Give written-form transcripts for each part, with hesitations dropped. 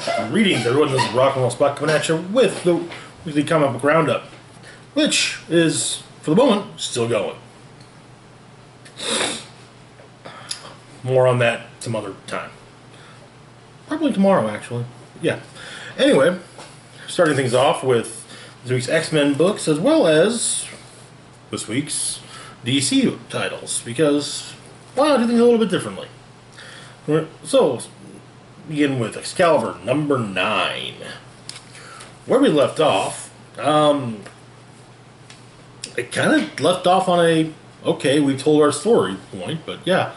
Greetings, everyone. This is Rock and Roll Spot coming at you with the weekly comic book roundup, which is, for the moment, still going. More on that some other time. Probably tomorrow, actually. Yeah. Anyway, starting things off with this week's X-Men books, as well as this week's DC titles, because why not do things a little bit differently? So, begin with Excalibur number 9. Where we left off, it kind of left off on a, okay, we told our story point, but yeah.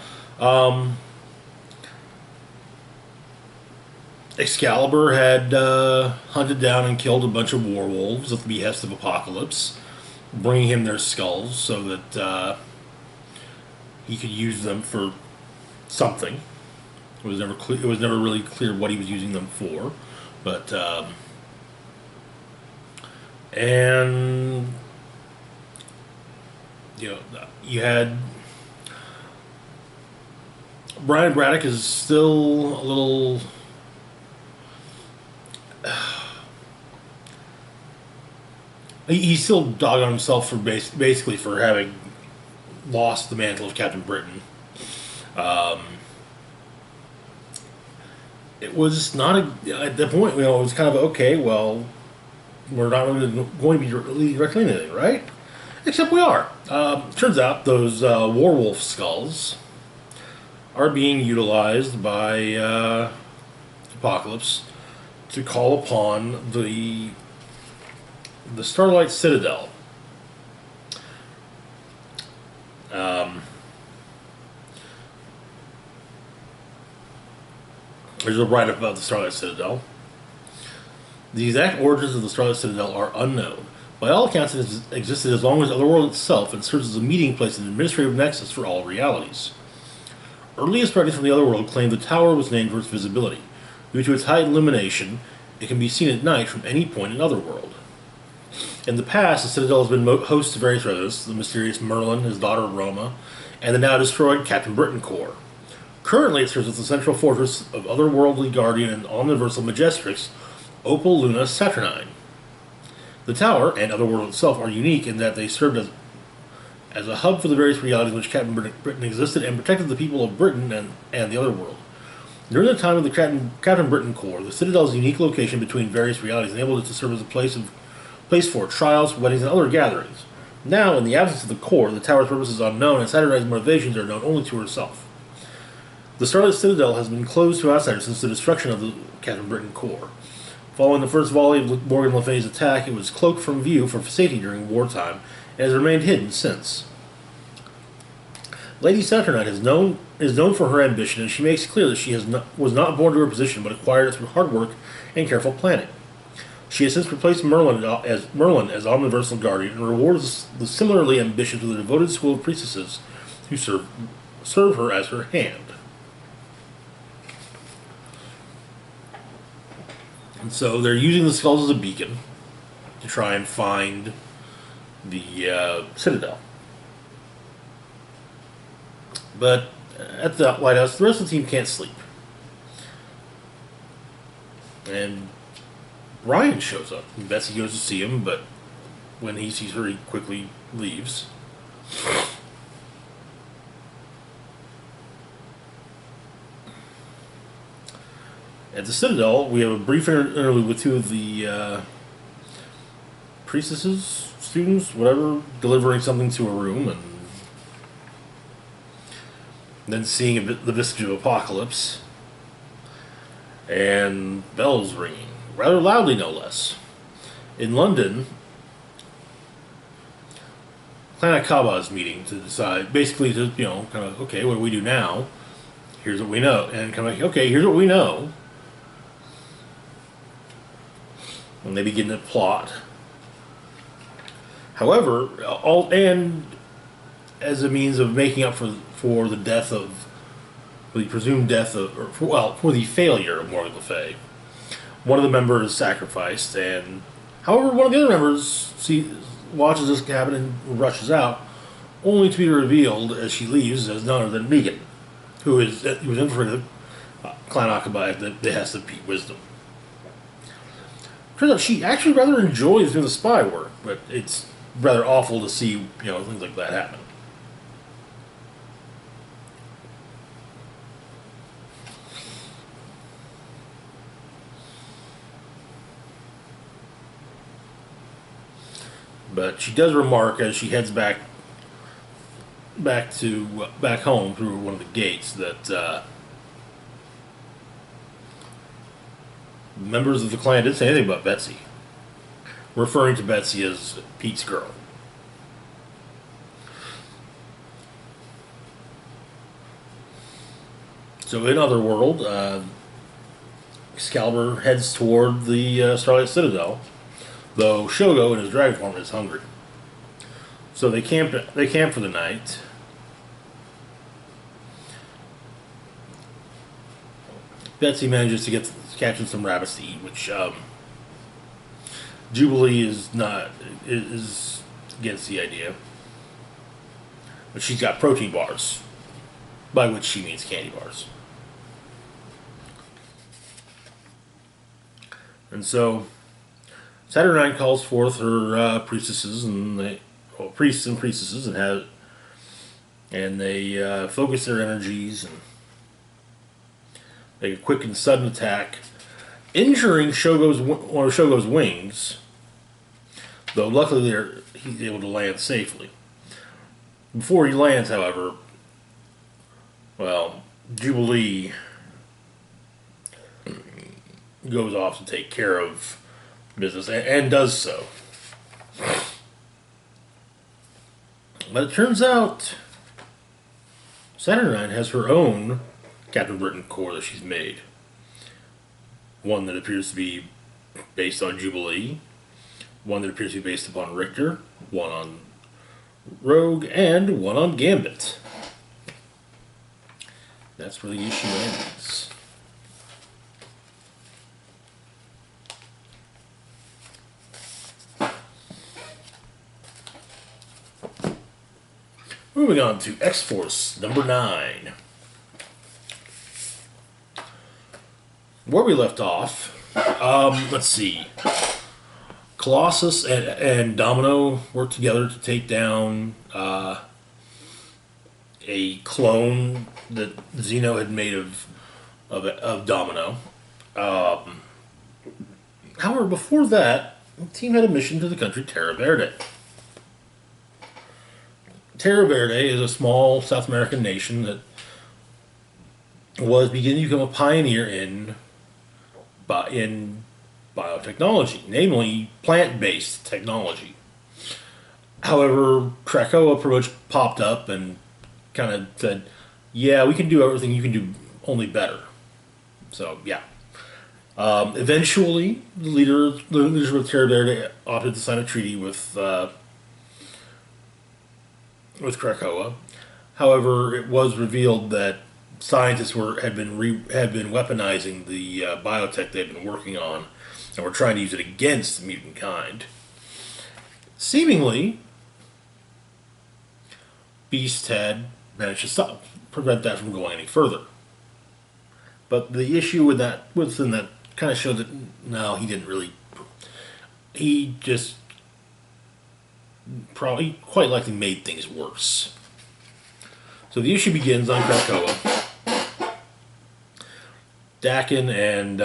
Excalibur had hunted down and killed a bunch of werewolves at the behest of Apocalypse, bringing him their skulls so that he could use them for something. It was never clear. It was never really clear what he was using them for, but and you know, you had Brian Braddock is still a little. He's still dogging on himself for basically for having lost the mantle of Captain Britain. It was not at that point. You know, it was kind of okay. Well, we're not really going to be directly anything, right? Except we are. Turns out those werewolf skulls are being utilized by Apocalypse to call upon the Starlight Citadel. There's a write-up about the Starlight Citadel. The exact origins of the Starlight Citadel are unknown. By all accounts, it has existed as long as Otherworld itself and serves as a meeting place and administrative nexus for all realities. Earliest writings from the Otherworld claim the tower was named for its visibility. Due to its high illumination, it can be seen at night from any point in Otherworld. In the past, the Citadel has been host to various residents, the mysterious Merlin, his daughter Roma, and the now destroyed Captain Britain Corps. Currently, it serves as the central fortress of otherworldly guardian and omniversal Majestrix, Opal Luna Saturnine. The tower, and Otherworld itself, are unique in that they served as a hub for the various realities in which Captain Britain existed and protected the people of Britain and the Otherworld. During the time of the Captain Britain Corps, the Citadel's unique location between various realities enabled it to serve as a place for trials, weddings, and other gatherings. Now, in the absence of the Corps, the tower's purpose is unknown, and Saturnine's motivations are known only to herself. The Starlight Citadel has been closed to outsiders since the destruction of the Captain Britain Corps. Following the first volley of Morgan Le Fay's attack, it was cloaked from view for safety during wartime, and has remained hidden since. Lady Saturnine is known for her ambition, and she makes clear that she was not born to her position, but acquired it through hard work and careful planning. She has since replaced Merlin as Omniversal Guardian and rewards the similarly ambitious with a devoted school of priestesses who serve her as her hand. And so they're using the skulls as a beacon to try and find the Citadel. But at the lighthouse, the rest of the team can't sleep. And Ryan shows up. Betsy goes to see him, but when he sees her, he quickly leaves. At the Citadel, we have a brief interlude with two of the priestesses, students, whatever, delivering something to a room, and then seeing the vestige of Apocalypse, and bells ringing, rather loudly no less. In London, Clan Akaba is meeting to decide, basically to, kind of, okay, what do we do now? Here's what we know. And kind of, okay, here's what we know. And they begin to plot. However, and as a means of making up for the death of, for the presumed death of, for the failure of Morgan Le Fay, one of the members is sacrificed, and however, one of the other members watches this happen and rushes out, only to be revealed as she leaves as none other than Megan, who was infiltrated Clan Akaba at the behest of Pete Wisdom. Turns out she actually rather enjoys doing the spy work, but it's rather awful to see, things like that happen. But she does remark as she heads back home through one of the gates that members of the clan didn't say anything about Betsy, referring to Betsy as Pete's girl. So in Otherworld, Excalibur heads toward the Starlight Citadel, though Shogo in his dragon form is hungry. So they camp for the night. Betsy manages to get catching some rabbits to eat, which Jubilee is against the idea. But she's got protein bars, by which she means candy bars. And so Saturn calls forth her priestesses priests and priestesses, and they focus their energies and make a quick and sudden attack, injuring one of Shogo's wings. Though luckily he's able to land safely. Before he lands, however, Jubilee goes off to take care of business and does so. But it turns out Saturn has her own Captain Britain Corps that she's made. One that appears to be based on Jubilee, one that appears to be based upon Richter, one on Rogue, and one on Gambit. That's where the issue ends. Moving on to X-Force number 9. Where we left off, let's see. Colossus and Domino worked together to take down a clone that Zeno had made of Domino. However, before that, the team had a mission to the country Terra Verde. Terra Verde is a small South American nation that was beginning to become a pioneer in biotechnology, namely plant-based technology. However, Krakoa pretty much popped up and kind of said, yeah, we can do everything you can do, only better. So, yeah. Eventually, the leaders of Terra Verde opted to sign a treaty with Krakoa. However, it was revealed that scientists had been weaponizing the biotech they'd been working on, and were trying to use it against the mutant kind. Seemingly, Beast had managed to prevent that from going any further. But the issue with that kind of showed that no, he didn't really. He just probably quite likely made things worse. So the issue begins on Krakoa. Dakin and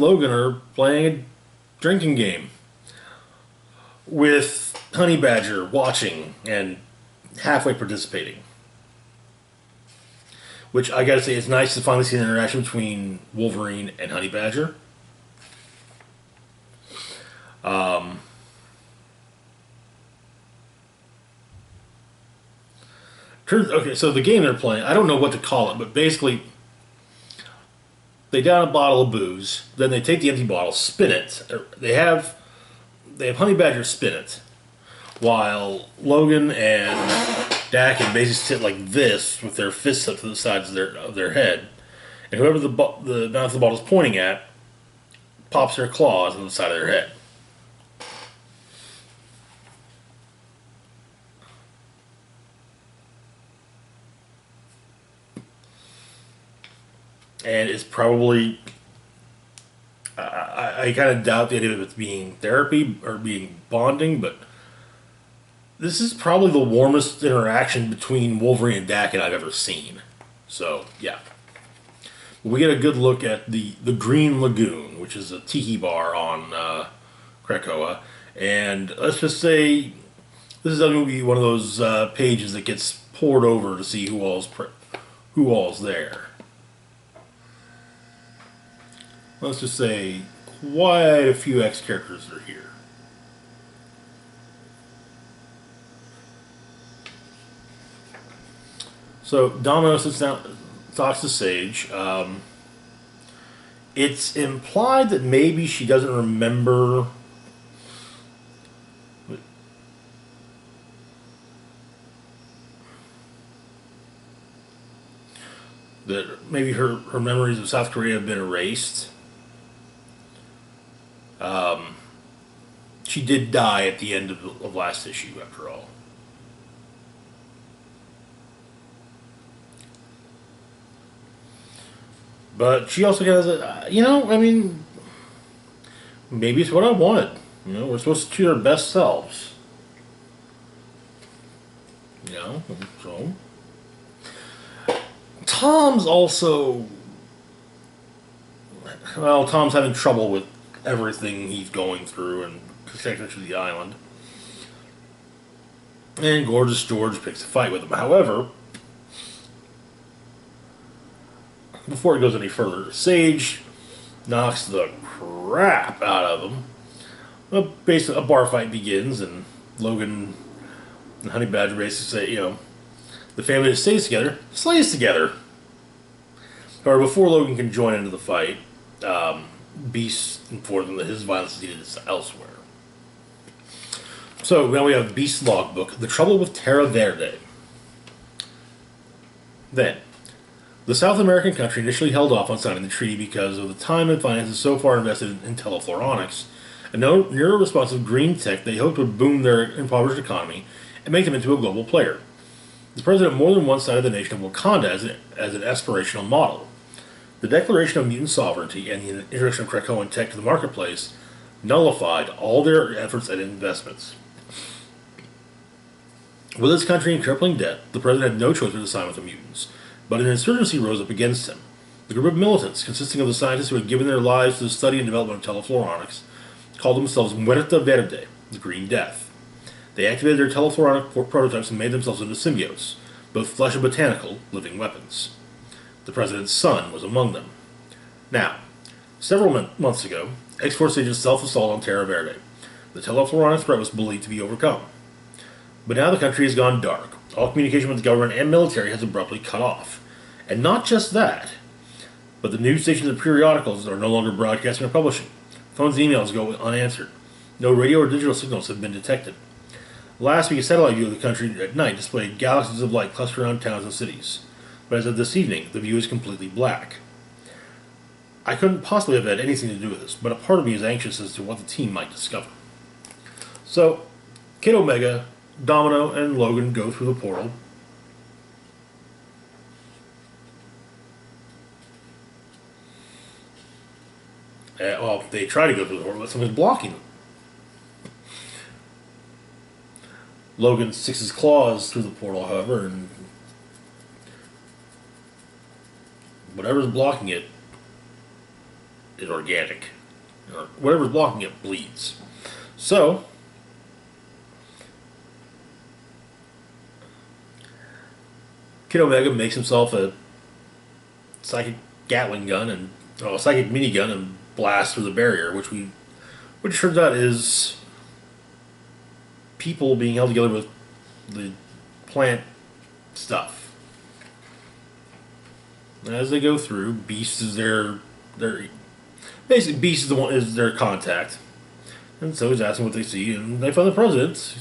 Logan are playing a drinking game with Honey Badger watching and halfway participating. Which I gotta say, it's nice to finally see an interaction between Wolverine and Honey Badger. Okay, so the game they're playing, I don't know what to call it, but basically, they down a bottle of booze, then they take the empty bottle, spin it. They have Honey Badger spin it, while Logan and Dakin basically sit like this with their fists up to the sides of their head, and whoever the mouth of the bottle is pointing at pops their claws on the side of their head. and it's probably I kind of doubt the idea of it being therapy or being bonding, but this is probably the warmest interaction between Wolverine and Daken I've ever seen. So yeah, we get a good look at the Green Lagoon, which is a tiki bar on Krakoa, and let's just say this is going to be one of those pages that gets poured over to see who all's there. Let's just say quite a few X characters are here. So Domino sits down, talks to Sage. It's implied that maybe she doesn't remember that maybe her memories of South Korea have been erased. She did die at the end of last issue, after all. But she also has a, I mean, maybe it's what I wanted. We're supposed to treat our best selves. So. Tom's also, well, Tom's having trouble with everything he's going through and connected to the island. And Gorgeous George picks a fight with him. However, before it goes any further, Sage knocks the crap out of him. Basically, a bar fight begins, and Logan and Honey Badger basically say, the family that stays together slays together. However, before Logan can join into the fight, Beast informs him that his violence is needed elsewhere. So now we have Beast's logbook, The Trouble with Terra Verde. Then, the South American country initially held off on signing the treaty because of the time and finances so far invested in telefloronics, a neuro-responsive green tech they hoped would boom their impoverished economy and make them into a global player. The president more than once cited the nation of Wakanda as an aspirational model. The Declaration of Mutant Sovereignty and the introduction of Krakoan tech to the marketplace nullified all their efforts and investments. With his country in crippling debt, the president had no choice but to sign with the mutants, but an insurgency rose up against him. The group of militants, consisting of the scientists who had given their lives to the study and development of telefloronics, called themselves Muerta Verde, the Green Death. They activated their telefloronic prototypes and made themselves into symbiotes, both flesh and botanical, living weapons. The president's son was among them. Now, several months ago, X-Force staged a self-assault on Terra Verde. The telefloronic threat was believed to be overcome. But now the country has gone dark. All communication with the government and military has abruptly cut off. And not just that, but the news stations and periodicals are no longer broadcasting or publishing. Phones and emails go unanswered. No radio or digital signals have been detected. Last week, a satellite view of the country at night displayed galaxies of light clustered around towns and cities. But as of this evening, the view is completely black. I couldn't possibly have had anything to do with this, but a part of me is anxious as to what the team might discover. So, Kid Omega, Domino, and Logan go through the portal. Well, they try to go through the portal, but something's blocking them. Logan sticks his claws through the portal, however, and whatever's blocking it is organic. Or whatever's blocking it bleeds. So, Kid Omega makes himself a psychic Gatling gun and a psychic minigun and blasts through the barrier, which turns out is people being held together with the plant stuff. As they go through, Beast is their basically Beast is their contact, and so he's asking what they see, and they find the president.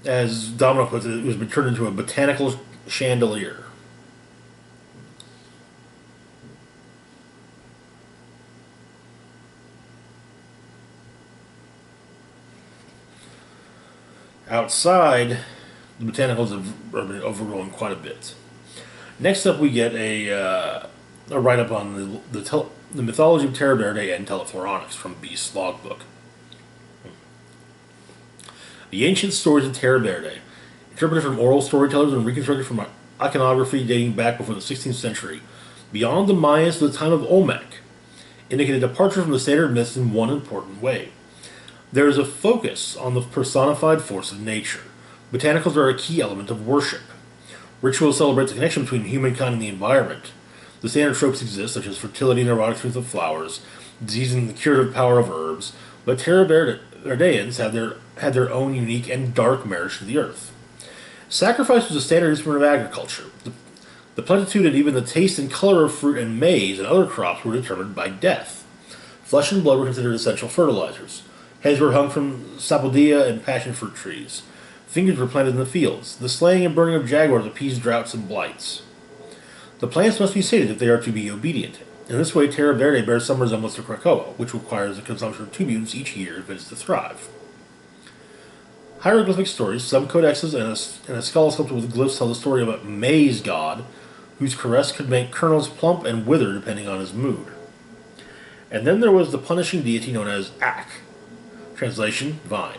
As Domino puts it, was turned into a botanical chandelier. Outside, the botanicals have been overgrown quite a bit. Next up, we get a a write-up on the mythology of Terra Verde and Telefloronics from Beast's logbook. The ancient stories of Terra Verde, interpreted from oral storytellers and reconstructed from iconography dating back before the 16th century, beyond the Mayans to the time of Olmec, indicate a departure from the standard myths in one important way. There is a focus on the personified force of nature. Botanicals are a key element of worship. Rituals celebrate the connection between humankind and the environment. The standard tropes exist, such as fertility and erotic truth of flowers, disease and the curative power of herbs, but Terra Verdeans had their own unique and dark marriage to the earth. Sacrifice was a standard instrument of agriculture. The plenitude and even the taste and color of fruit and maize and other crops were determined by death. Flesh and blood were considered essential fertilizers. Heads were hung from sapodilla and passion fruit trees. Fingers were planted in the fields. The slaying and burning of jaguars appeased droughts and blights. The plants must be sated if they are to be obedient. In this way, Terra Verde bears some resemblance to Krakoa, which requires the consumption of 2 mutants each year if it is to thrive. Hieroglyphic stories, some codexes, and a skull sculpted with glyphs tell the story of a maize god whose caress could make kernels plump and wither depending on his mood. And then there was the punishing deity known as Ak, translation, vine.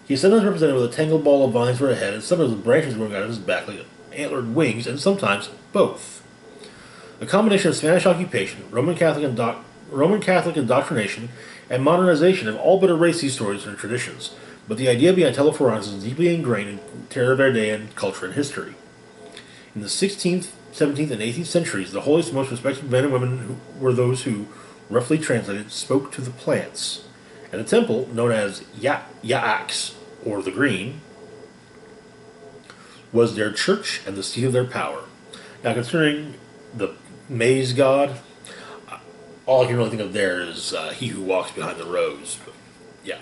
He is sometimes represented with a tangled ball of vines for a head, and sometimes with branches growing out of his back like antlered wings, and sometimes both. A combination of Spanish occupation, Roman Catholic indoctrination, and modernization have all but erased these stories and traditions, but the idea behind Telefloronics is deeply ingrained in Terra Verdean culture and history. In the 16th, 17th, and 18th centuries, the holiest and most respected men and women were those who, roughly translated, spoke to the plants. And a temple, known as Ya'aks, or the Green, was their church and the seat of their power. Now, concerning the maize god, all I can really think of there is he who walks behind the rose. But, yeah.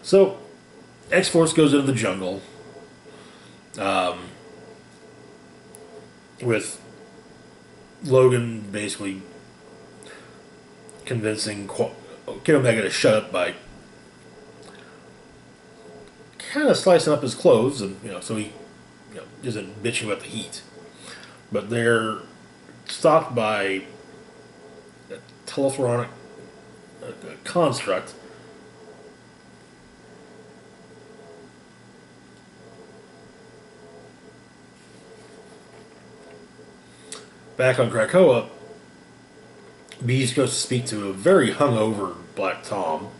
So, X-Force goes into the jungle with Logan basically convincing Kid Omega to shut up by kind of slicing up his clothes, and so he isn't bitching about the heat. But they're stopped by a Telefloronic construct back on Krakoa. Beast goes to speak to a very hungover Black Tom.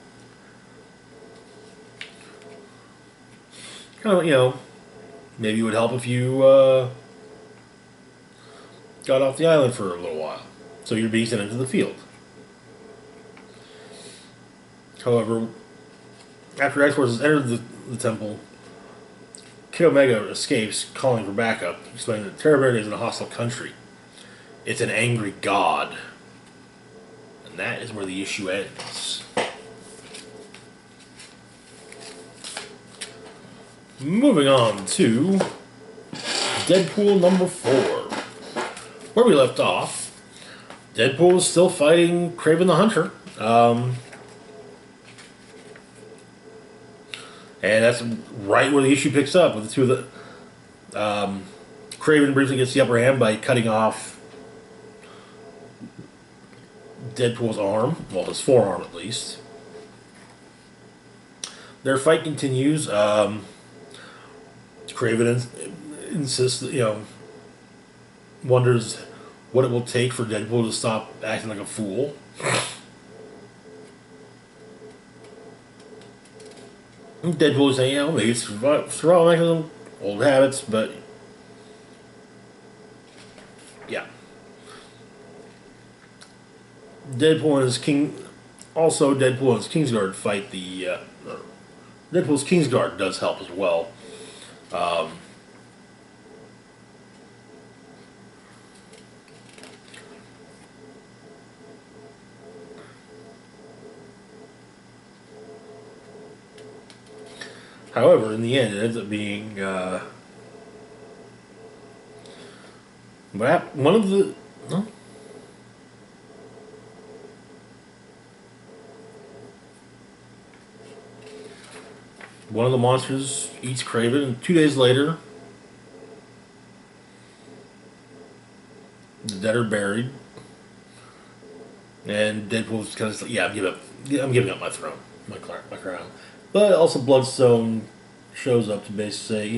Kind of, maybe it would help if you got off the island for a little while. So you're being sent into the field. However, after X-Force has entered the temple, Kid Omega escapes, calling for backup, explaining that Terra Verde is in a hostile country. It's an angry god. And that is where the issue ends. Moving on to Deadpool number 4. Where we left off, Deadpool is still fighting Kraven the Hunter. And that's right where the issue picks up with the two of the... Kraven briefly gets the upper hand by cutting off Deadpool's arm, well, his forearm at least. Their fight continues. Kraven insists, wonders what it will take for Deadpool to stop acting like a fool. Deadpool is saying, maybe it's survival mechanism, old habits, but yeah. Deadpool and his Kingsguard fight the... Deadpool's Kingsguard does help as well. However, in the end, it ends up being one of the... Huh? One of the monsters eats Kraven, and 2 days later, the dead are buried. And Deadpool's kind of like, yeah, I'm giving up my throne, my crown. But also Bloodstone shows up to basically say,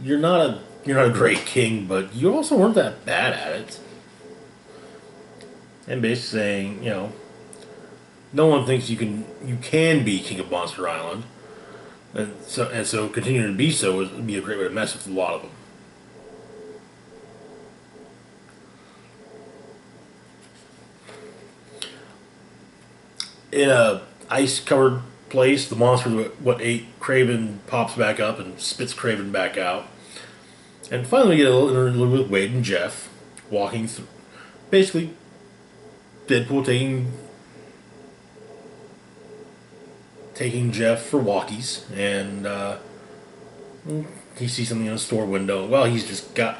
you're not a great king, but you also weren't that bad at it. And basically saying, no one thinks you can be king of Monster Island, and so continuing to be so would be a great way to mess with a lot of them. In a ice covered place, the monster what ate Craven pops back up and spits Craven back out. And finally, we get a little interlude with Wade and Jeff walking through. Basically, Deadpool taking Jeff for walkies, and he sees something in a store window. Well, he's just got.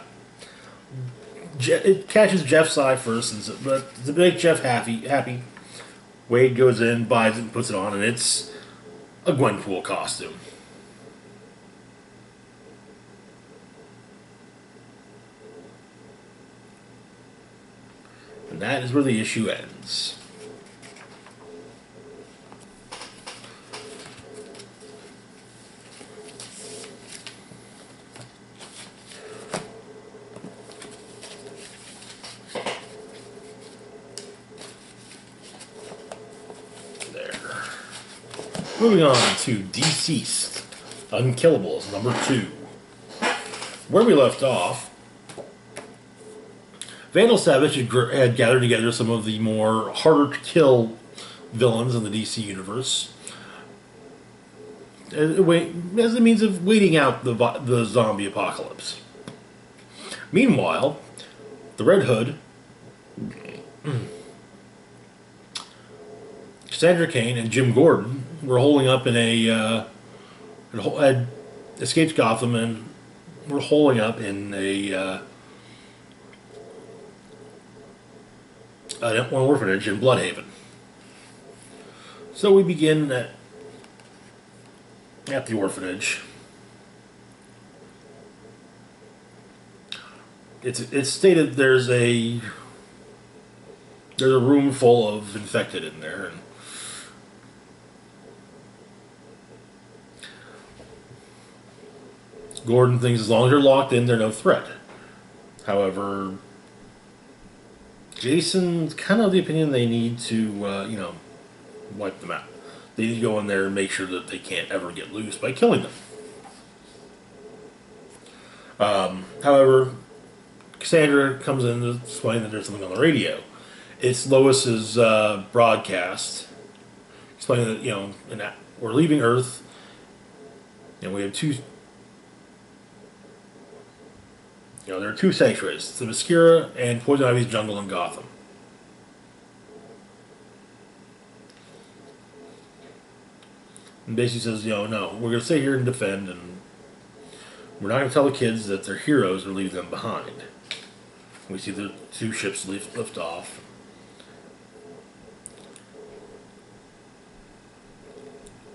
It catches Jeff's eye first, but to make Jeff happy, Wade goes in, buys it, and puts it on, and it's a Gwenpool costume. And that is where the issue ends. Moving on to DCeased, Unkillables, number 2. Where we left off, Vandal Savage had gathered together some of the more harder to kill villains in the DC universe as a means of waiting out the zombie apocalypse. Meanwhile, the Red Hood, Cassandra Cain, and Jim Gordon were holding up in had escaped Gotham and were holding up in an orphanage in Bloodhaven. So we begin at the orphanage. It's stated there's a room full of infected in there, and Gordon thinks as long as they're locked in, they're no threat. However, Jason's kind of the opinion they need to, wipe them out. They need to go in there and make sure that they can't ever get loose by killing them. However, Cassandra comes in to explain that there's something on the radio. It's Lois's broadcast explaining that, we're leaving Earth, and we have two. There are two sanctuaries, the Themyscira and Poison Ivy's jungle in Gotham. And basically says, no, we're going to stay here and defend, and we're not going to tell the kids that they're heroes or leave them behind. We see the two ships lift off.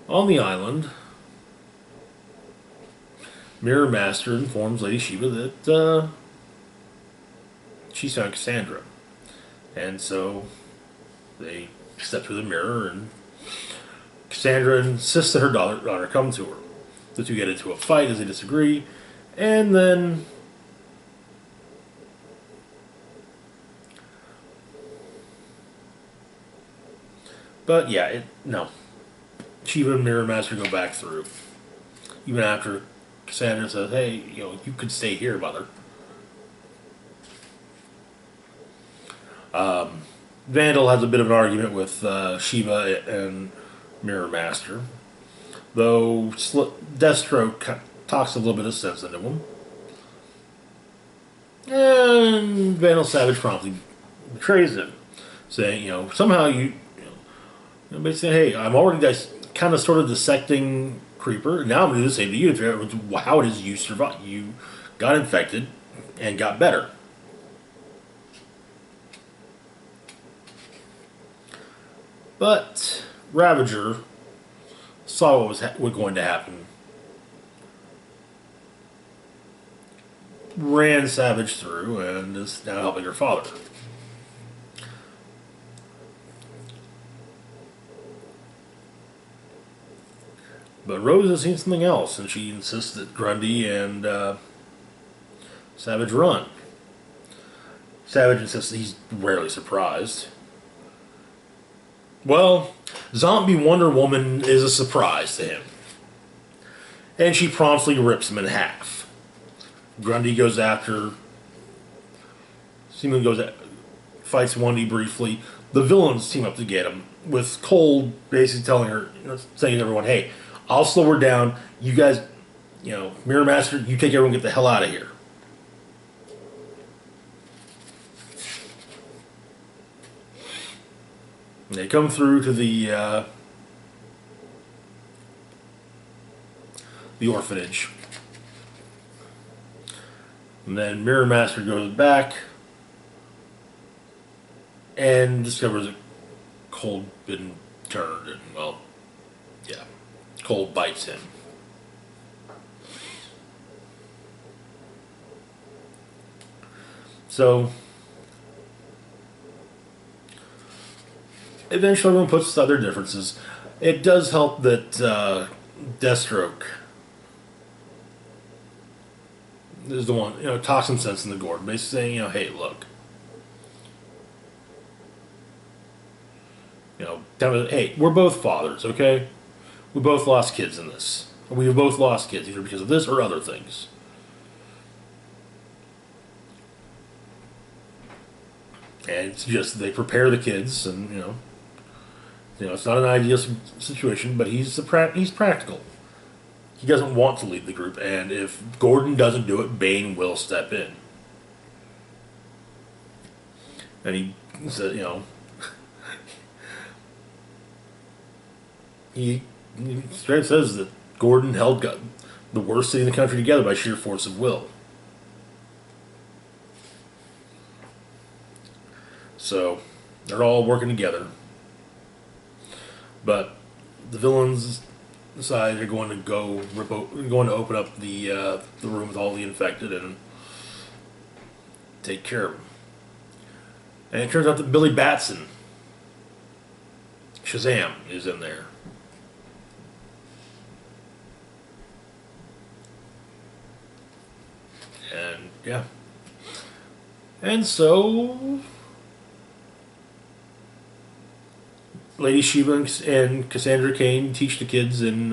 On the island, Mirror Master informs Lady Shiva that she's found Cassandra. And so they step through the mirror, and Cassandra insists that her daughter come to her. The two get into a fight as they disagree, and then no. Shiva and Mirror Master go back through. Even after Cassandra says, hey, you could stay here, mother. Vandal has a bit of an argument with Shiva and Mirror Master, though Deathstroke talks a little bit of sense into him. And Vandal Savage promptly betrays him, saying, somehow basically, hey, I'm already kind of sort of dissecting Creeper. Now I'm going to do the same to you to figure out how it is you survived. You got infected and got better. But Ravager saw what was going to happen. Ran Savage through and is now helping her father. But Rose has seen something else, and she insists that Grundy and Savage run. Savage insists that he's rarely surprised. Well, Zombie Wonder Woman is a surprise to him. And she promptly rips him in half. Grundy goes after. Seaman fights Wendy briefly. The villains team up to get him, with Cole basically telling her, saying to everyone, hey, I'll slow her down. You guys, Mirror Master, you take everyone and get the hell out of here. And they come through to the orphanage. And then Mirror Master goes back and discovers that Cole's been turned, and, well, yeah, Cole bites him. So, eventually everyone puts aside their differences. It does help that Deathstroke is the one, talks some sense in the Gordon, basically saying, hey, look, hey, we're both fathers, okay? We both lost kids in this. We have both lost kids, either because of this or other things. And it's just they prepare the kids, and it's not an ideal situation, but he's practical. He doesn't want to lead the group, and if Gordon doesn't do it, Bane will step in. And he said, he straight says that Gordon held the worst city in the country together by sheer force of will. So they're all working together, but the villains decide they're going to open up the room with all the infected and take care of them. And it turns out that Billy Batson, Shazam, is in there. And yeah, and so Lady Shiva and Cassandra Cain teach the kids in,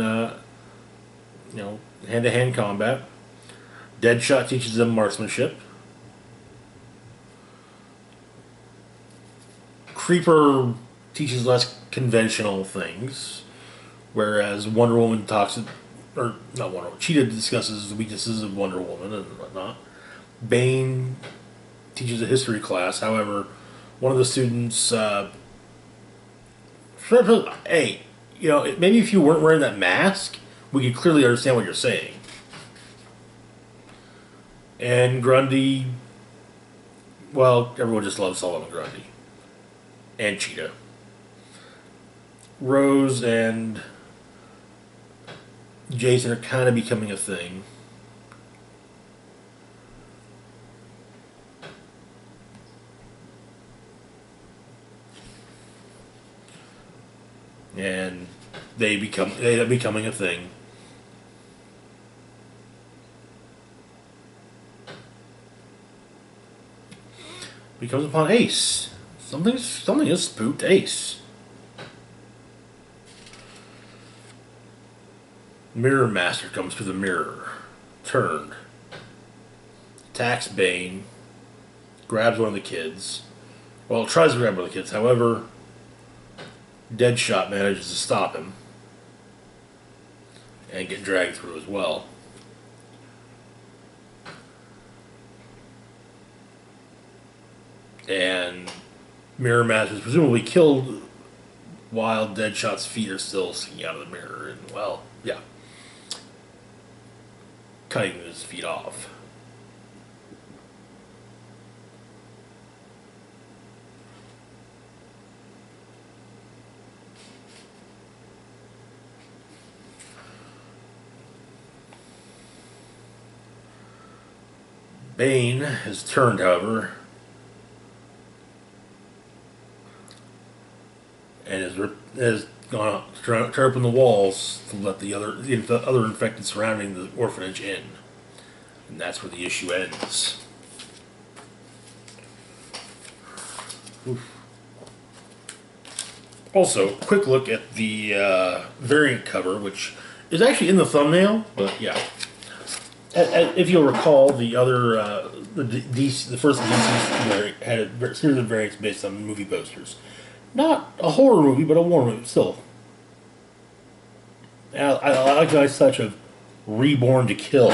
hand-to-hand combat. Deadshot teaches them marksmanship. Creeper teaches less conventional things, whereas Wonder Woman Cheetah discusses the weaknesses of Wonder Woman and whatnot. Bane teaches a history class. However, one of the students. Hey, maybe if you weren't wearing that mask, we could clearly understand what you're saying. And Grundy, well, everyone just loves Solomon Grundy. And Cheetah. Rose and Jason are kind of becoming a thing. And they end up becoming a thing. He comes upon Ace. Something has spooked Ace. Mirror Master comes through the mirror, turned, attacks Bane, grabs one of the kids. Well, tries to grab one of the kids. However, Deadshot manages to stop him and get dragged through as well. And Mirror Master is presumably killed while Deadshot's feet are still sticking out of the mirror. And, well, yeah. Cutting his feet off. Bane has turned, however, and has gone out to try to open the walls to let the other infected surrounding the orphanage in, and that's where the issue ends. Oof. Also, quick look at the variant cover, which is actually in the thumbnail, but yeah. If you'll recall, the other the first DCeased variant had a series of variants based on movie posters. Not a horror movie, but a war movie still. I like the nice touch of "Reborn to Kill"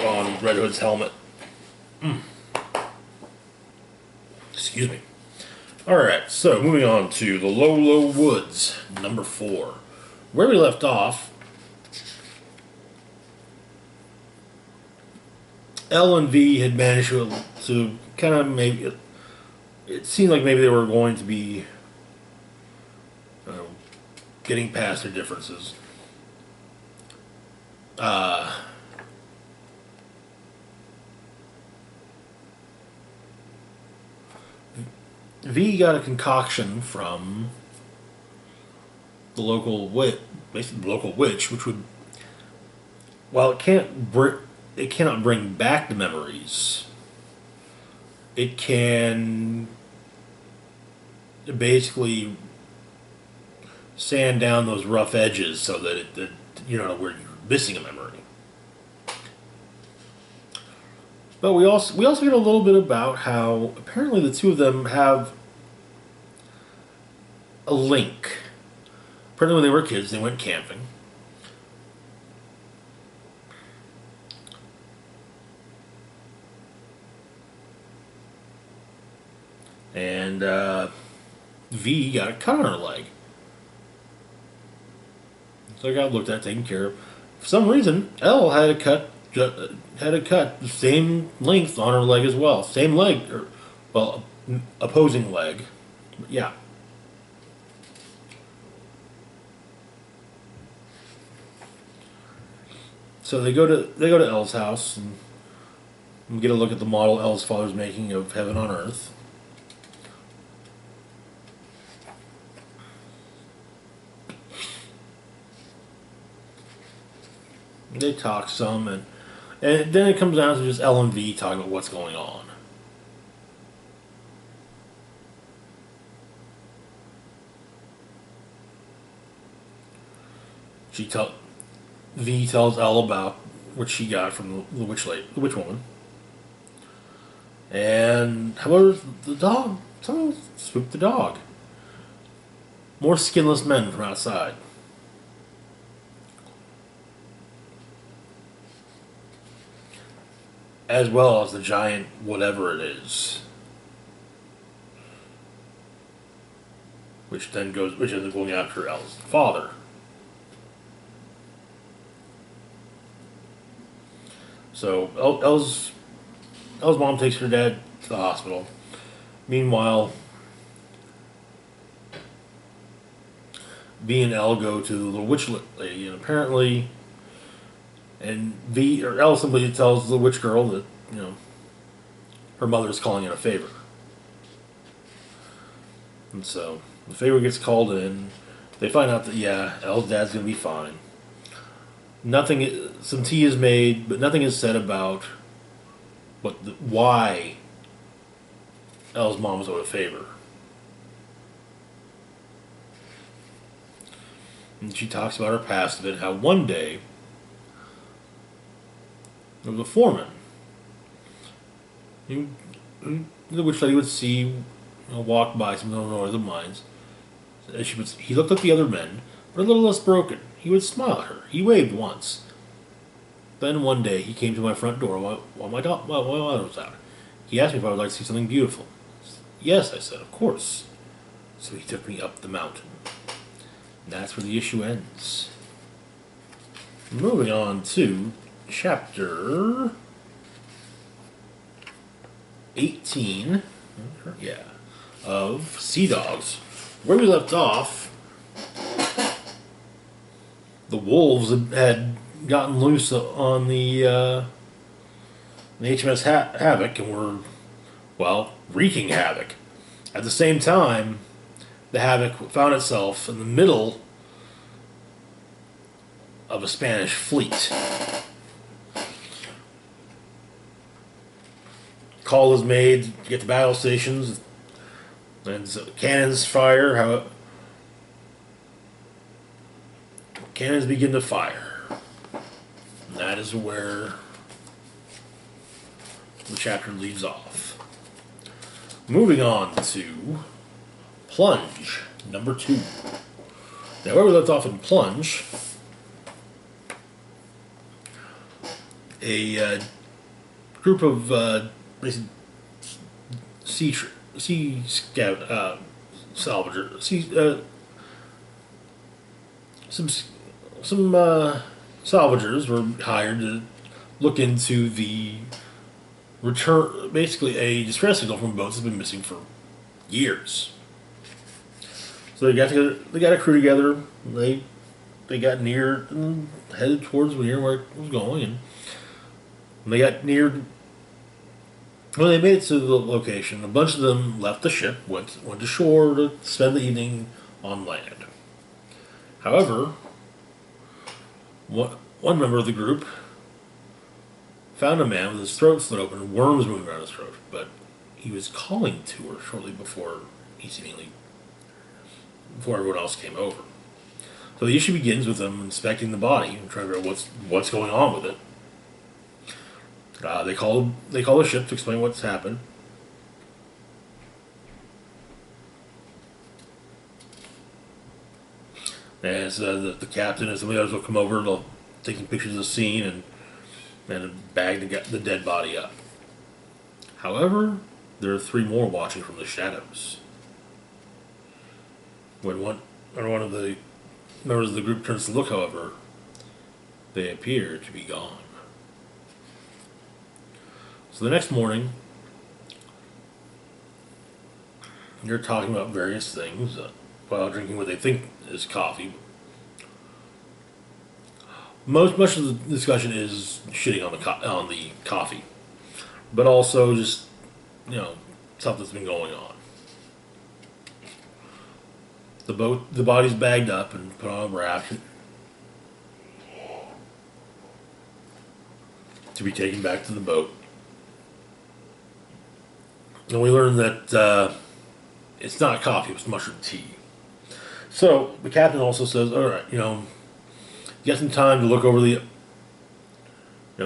on Red Hood's helmet. Excuse me. Alright, so moving on to the Lolo Woods, number 4. Where we left off, L and V had managed to kind of maybe... It seemed like maybe they were going to be getting past their differences. V got a concoction from the local witch, basically the local witch, which would, while it cannot bring back the memories, it can basically sand down those rough edges so that you don't know where you're missing a memory. But we also get a little bit about how apparently the two of them have a link. Apparently when they were kids, they went camping. And V got a cut on her leg. So I got looked at, taken care of. For some reason, L had a cut the same length on her leg as well. Same leg, or, well, opposing leg. But yeah. So they go to L's house and get a look at the model L's father's making of Heaven on Earth. They talk some, and then it comes down to just L and V talking about what's going on. V tells L about what she got from the witch woman. And however, the dog, someone spooked the dog. More skinless men from outside. As well as the giant whatever it is. Which ends up going after L's father. So L's mom takes her dad to the hospital. Meanwhile, V and L go to the little witch lady, and apparently, L simply tells the witch girl that her mother's calling in a favor, and so the favor gets called in. They find out that L's dad's gonna be fine. Some tea is made, but nothing is said about why L's mom was owed a favor. And she talks about her past of it, how one day there was a foreman who the witch lady would see walk by some of the northern mines. He looked at the other men, but a little less broken. He would smile at her. He waved once. Then one day he came to my front door while my mother was out. He asked me if I would like to see something beautiful. Yes, I said, of course. So he took me up the mountain. And that's where the issue ends. Moving on to chapter 18. Of Sea Dogs. Where we left off, the wolves had gotten loose on the HMS Havoc and were, wreaking havoc. At the same time, the Havoc found itself in the middle of a Spanish fleet. Call is made to get to battle stations, and so cannons fire. How cannons begin to fire. And that is where the chapter leaves off. Moving on to Plunge, number 2. Now, where we left off in Plunge, a group of sea scout salvagers, some salvagers were hired to look into the return, basically a distress signal from boats that's been missing for years. So they got a crew together. They got near and headed towards near where it was going, and when they got near. When they made it to the location, a bunch of them left the ship, went to shore to spend the evening on land. However, one member of the group found a man with his throat slit open and worms moving around his throat, but he was calling to her shortly before everyone else came over. So the issue begins with them inspecting the body and trying to figure out what's going on with it. They call the ship to explain what's happened. And the captain and some of the others will come over. They'll take some pictures of the scene and bag the dead body up. However, there are 3 more watching from the shadows. When one of the members of the group turns to look, however, they appear to be gone. So the next morning, they're talking about various things while drinking what they think is coffee. Much of the discussion is shitting on the coffee, but also just stuff that's been going on. The body's bagged up and put on a raft to be taken back to the boat. And we learned that it's not coffee, it's mushroom tea. So the captain also says, all right, get some time to look over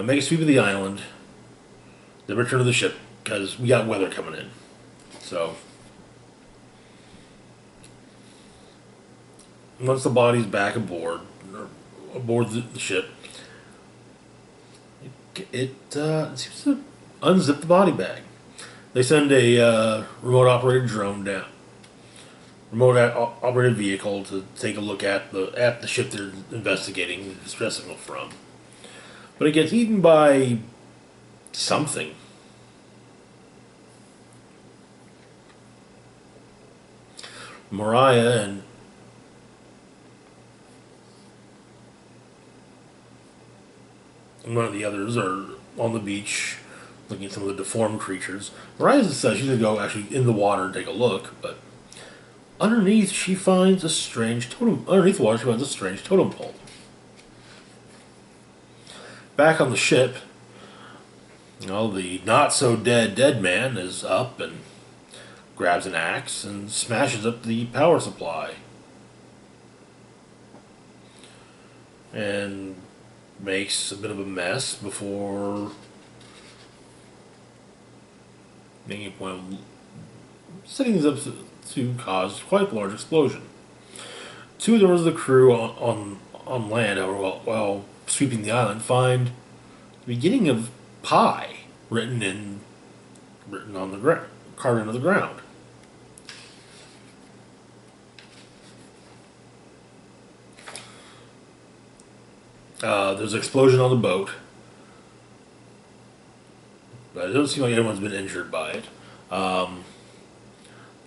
make a sweep of the island, then return to the ship, because we got weather coming in. So once the body's back aboard the ship, it seems to unzip the body bag. They send a remote operated vehicle to take a look at the ship they're investigating the distress signal from. But it gets eaten by something. Mariah and one of the others are on the beach looking at some of the deformed creatures. Mariah says she's going to go actually in the water and take a look, but underneath she finds a strange totem. Underneath the water she finds a strange totem pole. Back on the ship, the not-so-dead man is up and grabs an axe and smashes up the power supply. And makes a bit of a mess before making a point of setting these up to cause quite a large explosion. 2 members of the crew on land, while sweeping the island, find the beginning of pie written on the ground, carved into the ground. There's an explosion on the boat, but it doesn't seem like anyone's been injured by it. The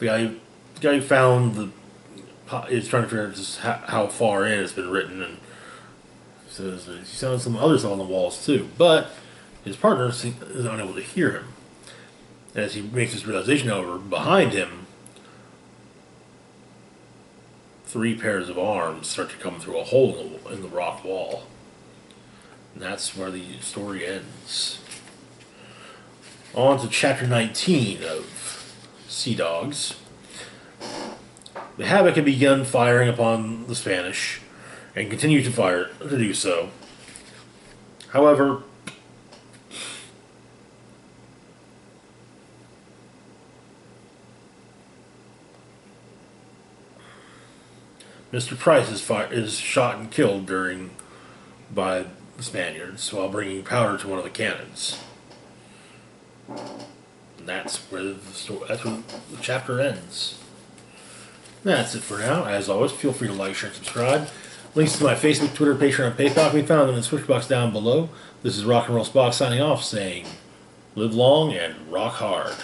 guy who found is trying to figure out just how far in it's been written, and says he found some other stuff on the walls too, but his partner is unable to hear him. As he makes this realization, however, behind him three pairs of arms start to come through a hole in the rock wall. And that's where the story ends. On to chapter 19 of Sea Dogs. The Havoc had begun firing upon the Spanish, and continued to do so. However, Mr. Price is shot and killed by the Spaniards while bringing powder to one of the cannons. And that's where the chapter ends. That's it for now. As always, feel free to like, share, and subscribe. Links to my Facebook, Twitter, Patreon, and PayPal can be found in the description box down below. This is Rock and Roll Spock signing off, saying, live long and rock hard.